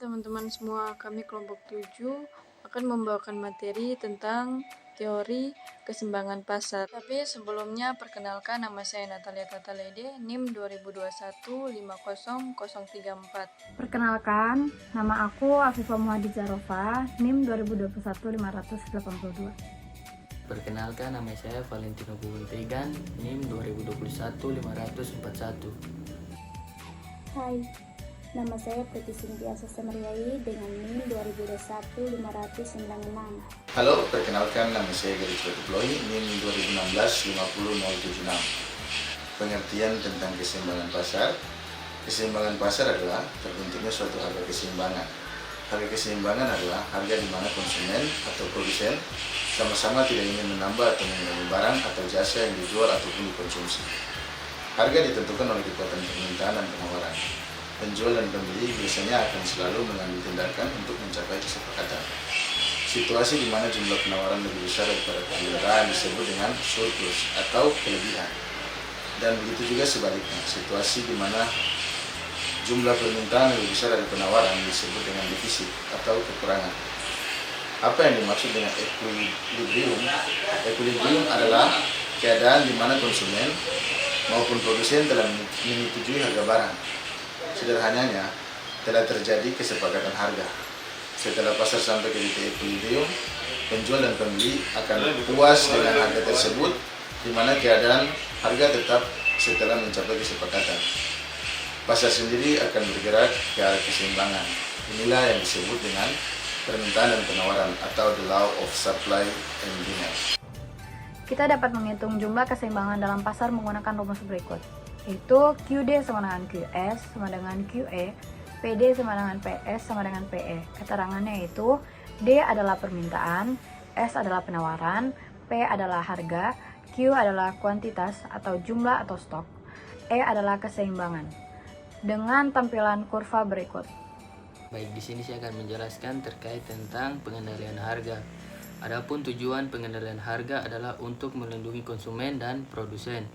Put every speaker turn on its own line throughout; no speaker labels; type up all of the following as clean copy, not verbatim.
teman-teman semua, kami kelompok 7 akan membawakan materi tentang teori keseimbangan pasar. Tapi sebelumnya perkenalkan, nama saya Natalia Tatalede, NIM 2021 50034.
Perkenalkan, nama aku Afifah Muhadiza Rofa, NIM 2021 582.
Perkenalkan, nama saya Valentino Bubuntegan, NIM 2021 541.
Hai, nama saya Priti Sintia Sasamariai dengan NIM 2021 596.
Halo, perkenalkan nama saya Garis Batuploy, NIM 2016 50076. Pengertian tentang keseimbangan pasar. Keseimbangan pasar adalah terbentuknya suatu harga keseimbangan. Harga keseimbangan adalah harga di mana konsumen atau produsen sama-sama tidak ingin menambah atau mengurangi barang atau jasa yang dijual ataupun dikonsumsi. Harga ditentukan oleh kekuatan permintaan dan penawaran. Penjual dan pembeli biasanya akan selalu mengambil tindakan untuk mencapai kesepakatan. Situasi di mana jumlah penawaran lebih besar daripada permintaan disebut dengan surplus atau kelebihan. Dan begitu juga sebaliknya, situasi di mana jumlah permintaan lebih besar dari penawaran disebut dengan defisit atau kekurangan. Apa yang dimaksud dengan equilibrium? Equilibrium adalah keadaan di mana konsumen maupun produsen telah menyetujui harga barang. Sederhananya, telah terjadi kesepakatan harga. Setelah pasar sampai ke titik equilibrium, penjual dan pembeli akan puas dengan harga tersebut, di mana keadaan harga tetap setelah mencapai kesepakatan. Pasar sendiri akan bergerak ke arah keseimbangan. Inilah yang disebut dengan permintaan dan penawaran atau the law of supply and demand.
Kita dapat menghitung jumlah keseimbangan dalam pasar menggunakan rumus berikut, yaitu QD sama dengan QS sama dengan QE, PD sama dengan PS sama dengan PE. Keterangannya yaitu D adalah permintaan, S adalah penawaran, P adalah harga, Q adalah kuantitas atau jumlah atau stok, E adalah keseimbangan. Dengan tampilan kurva berikut.
Baik, di sini saya akan menjelaskan terkait tentang pengendalian harga. Adapun tujuan pengendalian harga adalah untuk melindungi konsumen dan produsen.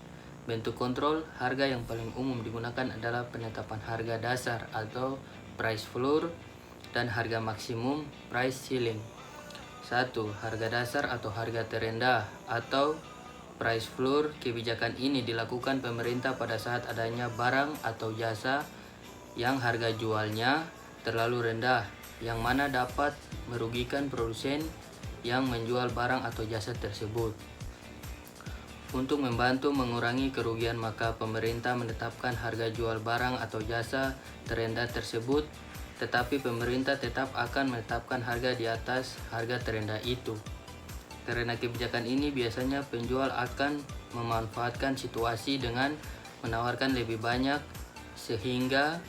Bentuk kontrol harga yang paling umum digunakan adalah penetapan harga dasar atau price floor dan harga maksimum price ceiling. 1. Harga dasar atau harga terendah atau price floor. Kebijakan ini dilakukan pemerintah pada saat adanya barang atau jasa yang harga jualnya terlalu rendah, yang mana dapat merugikan produsen yang menjual barang atau jasa tersebut. Untuk membantu mengurangi kerugian, maka pemerintah menetapkan harga jual barang atau jasa terendah tersebut, tetapi pemerintah tetap akan menetapkan harga di atas harga terendah itu. Karena kebijakan ini biasanya penjual akan memanfaatkan situasi dengan menawarkan lebih banyak sehingga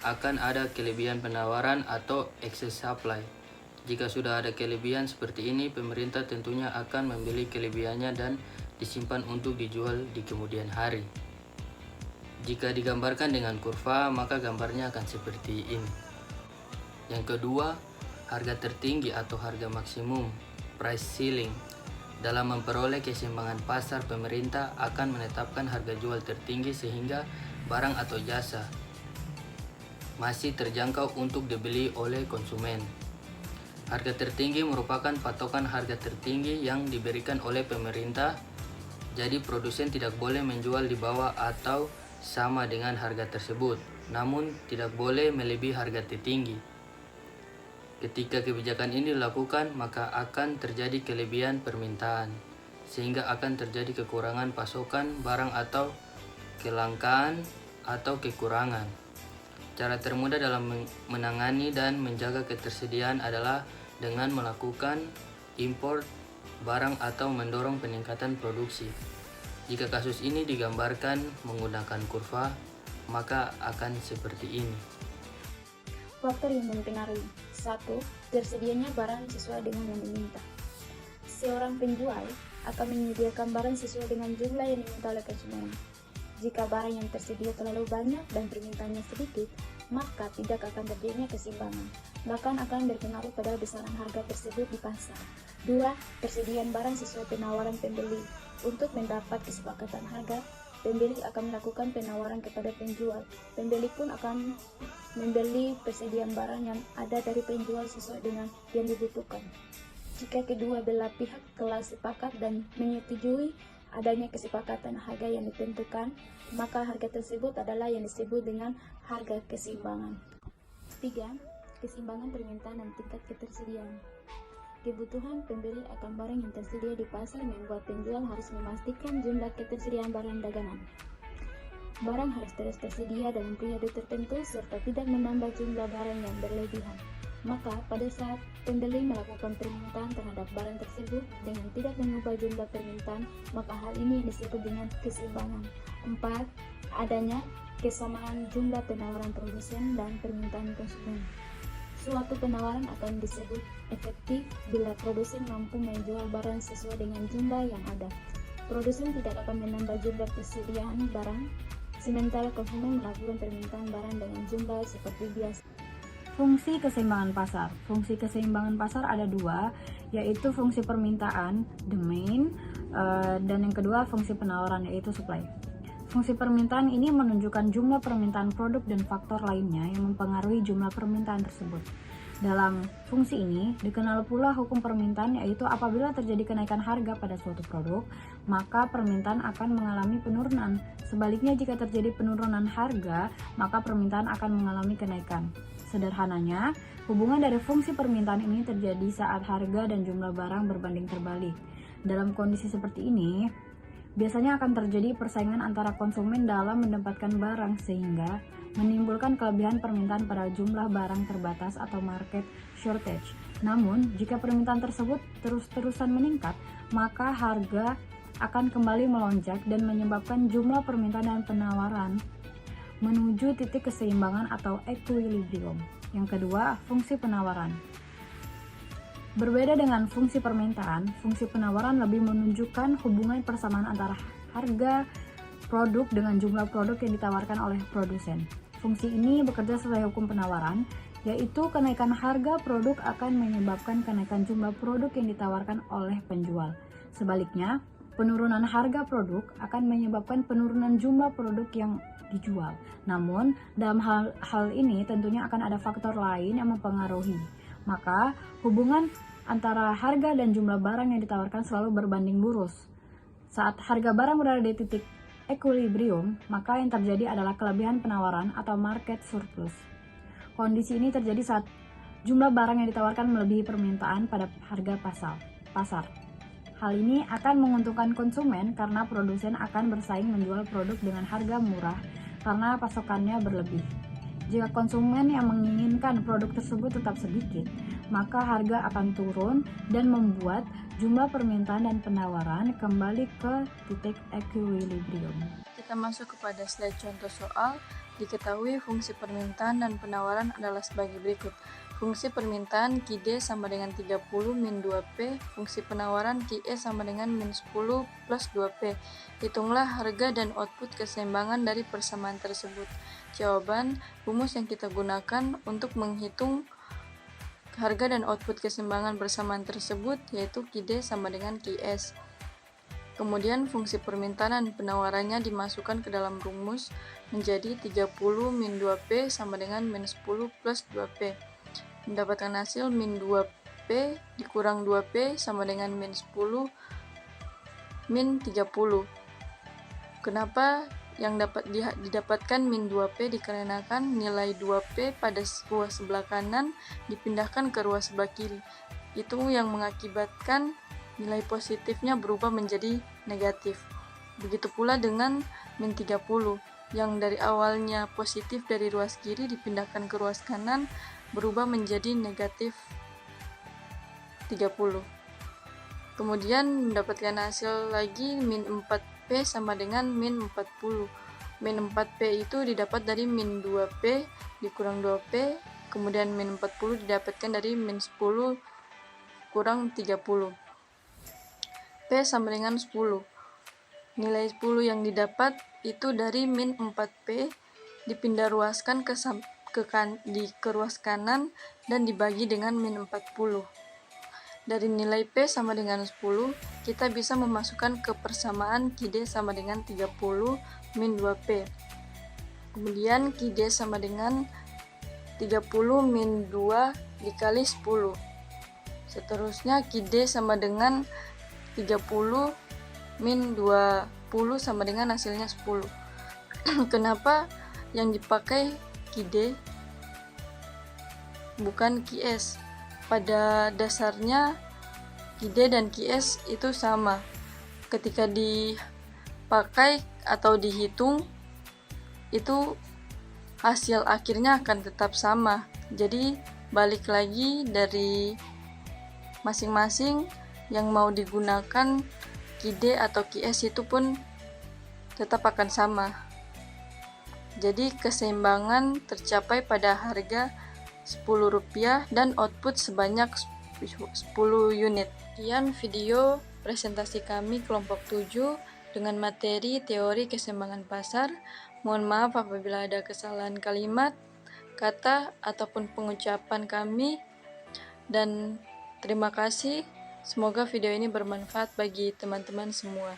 akan ada kelebihan penawaran atau excess supply. Jika sudah ada kelebihan seperti ini, pemerintah tentunya akan membeli kelebihannya dan disimpan untuk dijual di kemudian hari. Jika digambarkan dengan kurva, maka gambarnya akan seperti ini. Yang kedua, harga tertinggi atau harga maksimum, price ceiling. Dalam memperoleh keseimbangan pasar, pemerintah akan menetapkan harga jual tertinggi sehingga barang atau jasa masih terjangkau untuk dibeli oleh konsumen. Harga tertinggi merupakan patokan harga tertinggi yang diberikan oleh pemerintah, jadi produsen tidak boleh menjual di bawah atau sama dengan harga tersebut, namun tidak boleh melebihi harga tertinggi. Ketika kebijakan ini dilakukan, maka akan terjadi kelebihan permintaan, sehingga akan terjadi kekurangan pasokan barang atau kelangkaan atau kekurangan. Cara termudah dalam menangani dan menjaga ketersediaan adalah dengan melakukan import barang atau mendorong peningkatan produksi. Jika kasus ini digambarkan menggunakan kurva, maka akan seperti ini.
Faktor yang mempengaruhi. 1. Tersedianya barang sesuai dengan yang diminta. Seorang penjual akan menyediakan barang sesuai dengan jumlah yang diminta oleh konsumen. Jika barang yang tersedia terlalu banyak dan permintaannya sedikit, maka tidak akan terjadinya keseimbangan, bahkan akan berpengaruh pada besaran harga tersebut di pasar. 2. Persediaan barang sesuai penawaran pembeli. Untuk mendapat kesepakatan harga, pembeli akan melakukan penawaran kepada penjual. Pembeli pun akan membeli persediaan barang yang ada dari penjual sesuai dengan yang dibutuhkan. Jika kedua belah pihak telah sepakat dan menyetujui adanya kesepakatan harga yang ditentukan, maka harga tersebut adalah yang disebut dengan harga keseimbangan. 3. Keseimbangan permintaan dan tingkat ketersediaan. Kebutuhan pembeli akan barang yang tersedia di pasar membuat penjual harus memastikan jumlah ketersediaan barang dagangan. Barang harus terus tersedia dalam periode tertentu serta tidak menambah jumlah barang yang berlebihan. Maka pada saat pembeli melakukan permintaan terhadap barang tersebut dengan tidak mengubah jumlah permintaan, maka hal ini disebut dengan keseimbangan. 4. Adanya kesamaan jumlah penawaran produsen dan permintaan konsumen. Suatu penawaran akan disebut efektif bila produsen mampu menjual barang sesuai dengan jumlah yang ada. Produsen tidak akan menambah jumlah persediaan barang, sementara konsumen melakukan permintaan barang dengan jumlah seperti biasa.
Fungsi keseimbangan pasar. Fungsi keseimbangan pasar ada dua, yaitu fungsi permintaan, demand, dan yang kedua fungsi penawaran, yaitu supply. Fungsi permintaan ini menunjukkan jumlah permintaan produk dan faktor lainnya yang mempengaruhi jumlah permintaan tersebut. Dalam fungsi ini dikenal pula hukum permintaan, yaitu apabila terjadi kenaikan harga pada suatu produk, maka permintaan akan mengalami penurunan. Sebaliknya, jika terjadi penurunan harga, maka permintaan akan mengalami kenaikan. Sederhananya, hubungan dari fungsi permintaan ini terjadi saat harga dan jumlah barang berbanding terbalik. Dalam kondisi seperti ini, biasanya akan terjadi persaingan antara konsumen dalam mendapatkan barang sehingga menimbulkan kelebihan permintaan pada jumlah barang terbatas atau market shortage. Namun, jika permintaan tersebut terus-terusan meningkat, maka harga akan kembali melonjak dan menyebabkan jumlah permintaan dan penawaran menuju titik keseimbangan atau equilibrium. Yang kedua, fungsi penawaran. Berbeda dengan fungsi permintaan, fungsi penawaran lebih menunjukkan hubungan persamaan antara harga produk dengan jumlah produk yang ditawarkan oleh produsen. Fungsi ini bekerja sesuai hukum penawaran, yaitu kenaikan harga produk akan menyebabkan kenaikan jumlah produk yang ditawarkan oleh penjual. Sebaliknya, penurunan harga produk akan menyebabkan penurunan jumlah produk yang dijual. Namun, dalam hal ini tentunya akan ada faktor lain yang mempengaruhi. Maka, hubungan antara harga dan jumlah barang yang ditawarkan selalu berbanding lurus. Saat harga barang berada di titik equilibrium, maka yang terjadi adalah kelebihan penawaran atau market surplus. Kondisi ini terjadi saat jumlah barang yang ditawarkan melebihi permintaan pada harga pasar. Hal ini akan menguntungkan konsumen karena produsen akan bersaing menjual produk dengan harga murah karena pasokannya berlebih. Jika konsumen yang menginginkan produk tersebut tetap sedikit, maka harga akan turun dan membuat jumlah permintaan dan penawaran kembali ke titik equilibrium.
Kita masuk kepada slide contoh soal. Diketahui fungsi permintaan dan penawaran adalah sebagai berikut. Fungsi permintaan QD sama dengan 30 min 2P, fungsi penawaran QE sama dengan min 10 plus 2P. Hitunglah harga dan output keseimbangan dari persamaan tersebut. Jawaban, rumus yang kita gunakan untuk menghitung harga dan output keseimbangan bersamaan tersebut yaitu QD sama dengan QS. Kemudian fungsi permintaan dan penawarannya dimasukkan ke dalam rumus menjadi 30 min 2P sama dengan min 10 plus 2P. Mendapatkan hasil min 2P dikurang 2P sama dengan min 10 min 30. Kenapa yang dapat didapatkan min 2P? Dikarenakan nilai 2P pada ruas sebelah kanan dipindahkan ke ruas sebelah kiri. Itu yang mengakibatkan nilai positifnya berubah menjadi negatif. Begitu pula dengan min 30 yang dari awalnya positif dari ruas kiri dipindahkan ke ruas kanan berubah menjadi negatif 30. Kemudian mendapatkan hasil lagi min 4P sama dengan min 40. Min 4P itu didapat dari min 2P dikurang 2P, kemudian min 40 didapatkan dari min 10 kurang 30. P sama dengan 10. Nilai 10 yang didapat itu dari min 4P dipindah ruaskan ke ruas kanan dan dibagi dengan min 40. Dari nilai P sama dengan 10, kita bisa memasukkan kepersamaan QD sama dengan 30 min 2P. Kemudian QD sama dengan 30 min 2 dikali 10. Seterusnya QD sama dengan 30 min 20 sama dengan hasilnya 10. Kenapa yang dipakai QD bukan QS? Pada dasarnya QD dan QS itu sama. Ketika dipakai atau dihitung, itu hasil akhirnya akan tetap sama. Jadi balik lagi dari masing-masing yang mau digunakan QD atau QS itu pun tetap akan sama. Jadi keseimbangan tercapai pada harga Rp10 dan output sebanyak 10 unit. Sekian video presentasi kami kelompok 7 dengan materi teori keseimbangan pasar. Mohon maaf apabila ada kesalahan kalimat, kata, ataupun pengucapan kami. Dan terima kasih. Semoga video ini bermanfaat bagi teman-teman semua.